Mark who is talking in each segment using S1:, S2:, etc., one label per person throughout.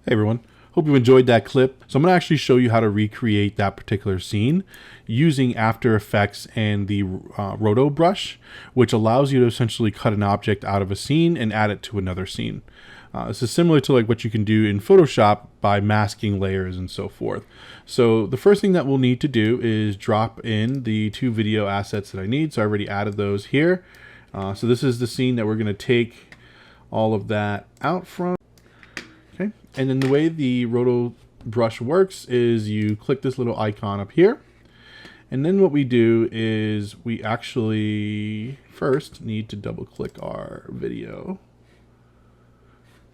S1: Hey everyone, hope you enjoyed that clip. So I'm going to actually show you how to recreate that particular scene using After Effects and the ROTO brush, which allows you to essentially cut an object out of a scene and add it to another scene. This is similar to like what you can do in Photoshop by masking layers and so forth. So the first thing that we'll need to do is drop in the two video assets that I need. So I already added those here. So this is the scene that we're going to take all of that out from. Okay, and then the way the ROTO brush works is you click this little icon up here, and then what we do is we actually first need to double click our video.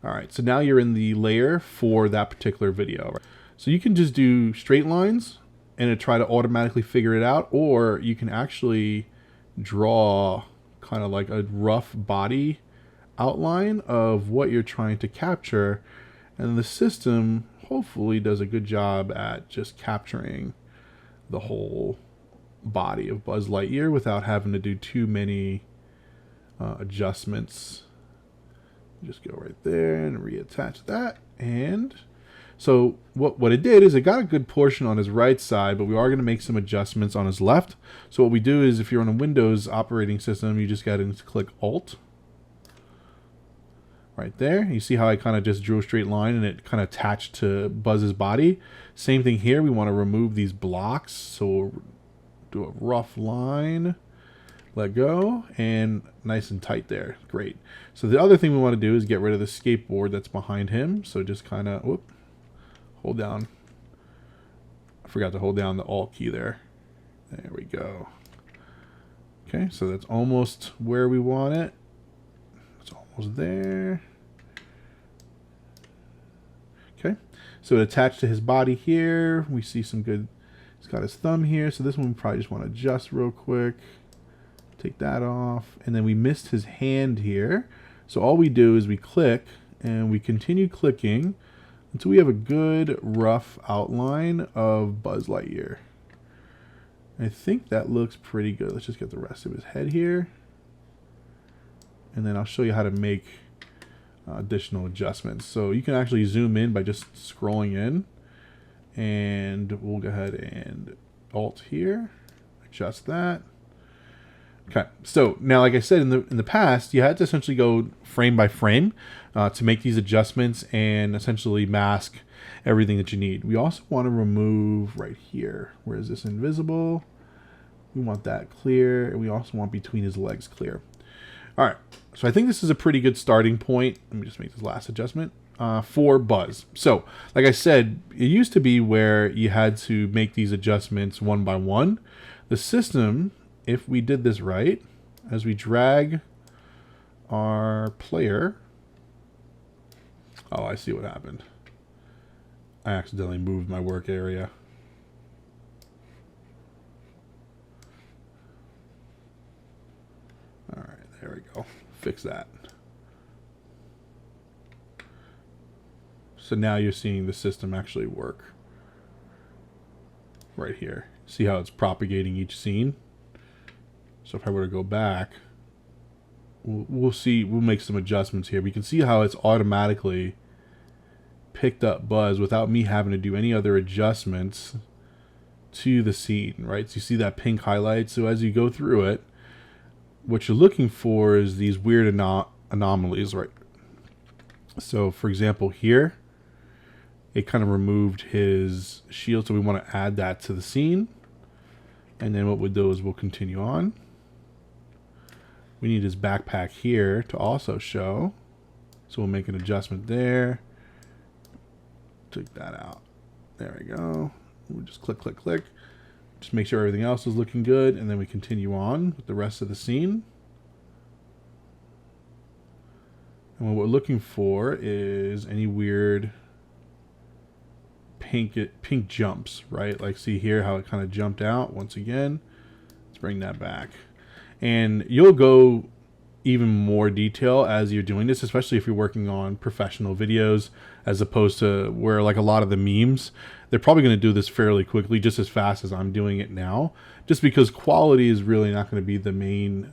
S1: All right, so now you're in the layer for that particular video. So you can just do straight lines and it try to automatically figure it out, or you can actually draw kind of like a rough body outline of what you're trying to capture. And the system hopefully does a good job at just capturing the whole body of Buzz Lightyear without having to do too many adjustments. Just go right there and reattach that. And so what it did is it got a good portion on his right side, but we are going to make some adjustments on his left. So what we do is if you're on a Windows operating system, you just got to click Alt. Right there, you see how I kind of just drew a straight line and it kind of attached to Buzz's body. Same thing here, we want to remove these blocks, so we'll do a rough line, let go, and nice and tight there. Great. So the other thing we want to do is get rid of the skateboard that's behind him. So just kind of hold down. I forgot to hold down the Alt key there. There we go. Okay, so that's almost where we want it. It's almost there. Okay, so attached to his body here, we see some good, he's got his thumb here, so this one we probably just want to adjust real quick. Take that off, and then we missed his hand here. So all we do is we click, and we continue clicking until we have a good rough outline of Buzz Lightyear. I think that looks pretty good. Let's just get the rest of his head here. And then I'll show you how to make additional adjustments. So you can actually zoom in by just scrolling in, and we'll go ahead and Alt here, adjust that. Okay, so now like I said in the past, you had to essentially go frame by frame to make these adjustments and essentially mask everything that you need. We also want to remove right here. Where is this invisible? We want that clear, and we also want between his legs clear. All right, so I think this is a pretty good starting point. Let me just make this last adjustment for Buzz. So, like I said, it used to be where you had to make these adjustments one by one. The system, if we did this right, as we drag our player, oh, I see what happened. I accidentally moved my work area. All right. There we go. Fix that. So now you're seeing the system actually work. Right here. See how it's propagating each scene? So if I were to go back, we'll make some adjustments here. We can see how it's automatically picked up Buzz without me having to do any other adjustments to the scene, right? So you see that pink highlight. So as you go through it, what you're looking for is these weird anomalies, right? So for example here, it kind of removed his shield, so we want to add that to the scene. And then what we'll do is we'll continue on. We need his backpack here to also show, so we'll make an adjustment there. Take that out. There we go. We'll just click, click, click. Just make sure everything else is looking good, and then we continue on with the rest of the scene. And what we're looking for is any weird pink jumps, right? Like see here how it kind of jumped out once again. Let's bring that back. And you'll go even more detail as you're doing this, especially if you're working on professional videos, as opposed to where like a lot of the memes, they're probably going to do this fairly quickly, just as fast as I'm doing it now, just because quality is really not going to be the main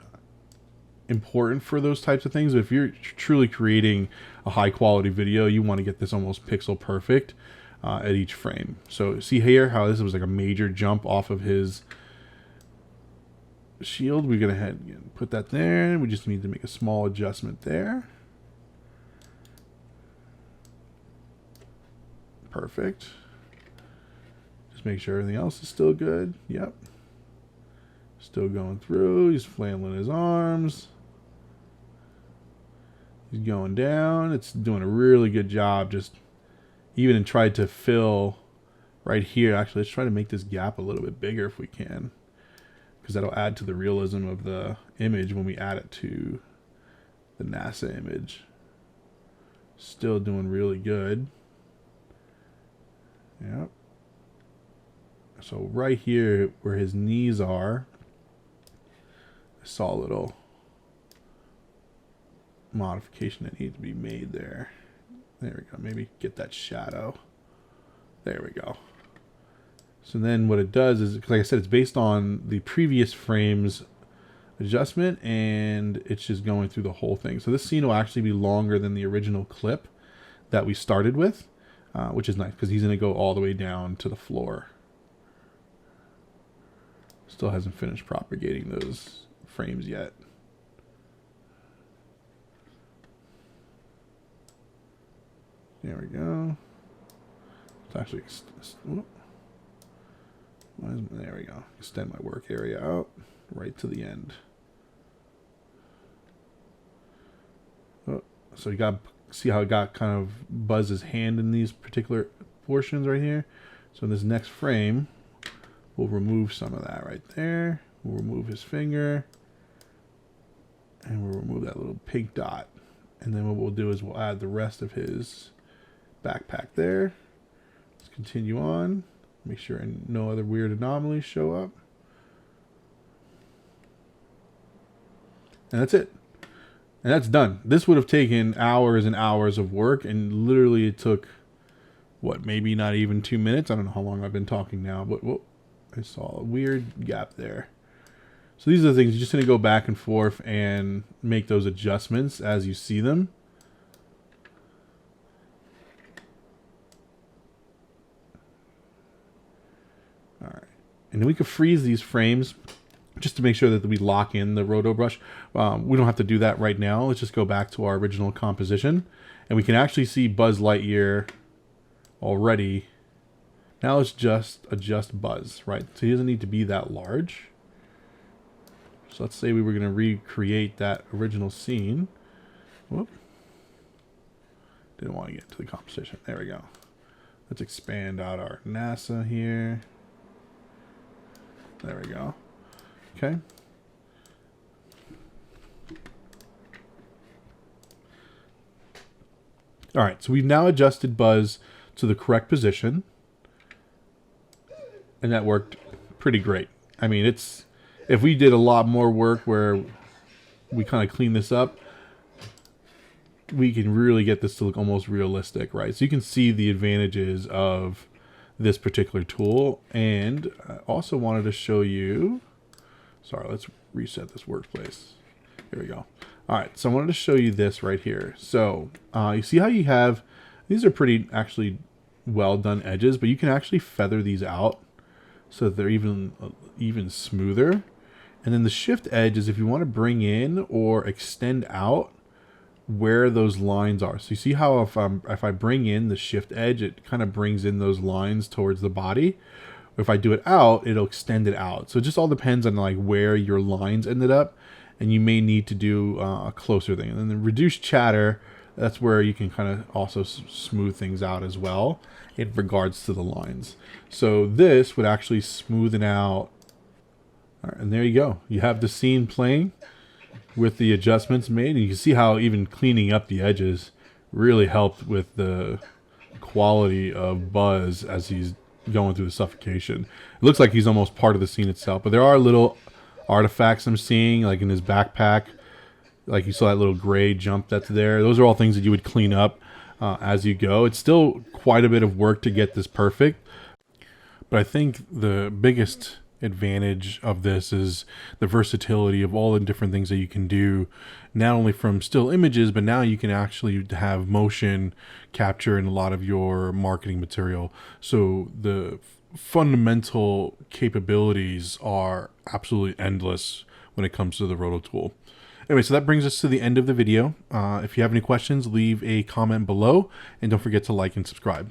S1: important for those types of things. If you're truly creating a high quality video, you want to get this almost pixel perfect at each frame. So see here how this was like a major jump off of his shield. We're gonna head and put that there. We just need to make a small adjustment there. Perfect. Just make sure everything else is still good. Yep. Still going through. He's flailing his arms. He's going down. It's doing a really good job. Just even tried to fill right here. Actually, let's try to make this gap a little bit bigger if we can, because that'll add to the realism of the image when we add it to the NASA image. Still doing really good. Yep. So right here where his knees are, I saw a little modification that needs to be made there. There we go. Maybe get that shadow. There we go. So then what it does is, like I said, it's based on the previous frame's adjustment, and it's just going through the whole thing. So this scene will actually be longer than the original clip that we started with, which is nice because he's going to go all the way down to the floor. Still hasn't finished propagating those frames yet. There we go. It's actually, there we go. Extend my work area out right to the end. Oh, so you got, see how it got kind of Buzz's hand in these particular portions right here. So in this next frame, we'll remove some of that right there. We'll remove his finger, and we'll remove that little pink dot. And then what we'll do is we'll add the rest of his backpack there. Let's continue on. Make sure no other weird anomalies show up. And that's it. And that's done. This would have taken hours and hours of work, and literally it took, what, maybe not even 2 minutes? I don't know how long I've been talking now, but whoa, I saw a weird gap there. So these are the things, you're just going to go back and forth and make those adjustments as you see them. All right. And then we can freeze these frames just to make sure that we lock in the roto brush. We don't have to do that right now. Let's just go back to our original composition, and we can actually see Buzz Lightyear already. Now let's just adjust Buzz, right? So he doesn't need to be that large. So let's say we were going to recreate that original scene. Whoop. Didn't want to get to the composition. There we go. Let's expand out our NASA here. There we go. Okay. All right, so we've now adjusted Buzz to the correct position, and that worked pretty great. I mean, it's, if we did a lot more work where we kind of clean this up, we can really get this to look almost realistic, right? So you can see the advantages of this particular tool. And I also wanted to show you, sorry, let's reset this workplace. Here we go. All right, so I wanted to show you this right here. So you see how you have, these are pretty actually well done edges, but you can actually feather these out so that they're even smoother. And then the shift edge is if you want to bring in or extend out where those lines are. So you see how if I bring in the shift edge, it kind of brings in those lines towards the body. If I do it out, it'll extend it out. So it just all depends on like where your lines ended up, and you may need to do a closer thing. And then the reduce chatter, that's where you can kind of also smooth things out as well in regards to the lines. So this would actually smoothen out. All right, and there you go. You have the scene playing with the adjustments made, and you can see how even cleaning up the edges really helped with the quality of Buzz as he's going through the suffocation. It looks like he's almost part of the scene itself, but there are little artifacts I'm seeing, like in his backpack, like you saw that little gray jump that's there. Those are all things that you would clean up as you go. It's still quite a bit of work to get this perfect, but I think the biggest advantage of this is the versatility of all the different things that you can do, not only from still images, but now you can actually have motion capture in a lot of your marketing material. So the fundamental capabilities are absolutely endless when it comes to the Roto tool. Anyway, so that brings us to the end of the video. If you have any questions, leave a comment below, and don't forget to like and subscribe.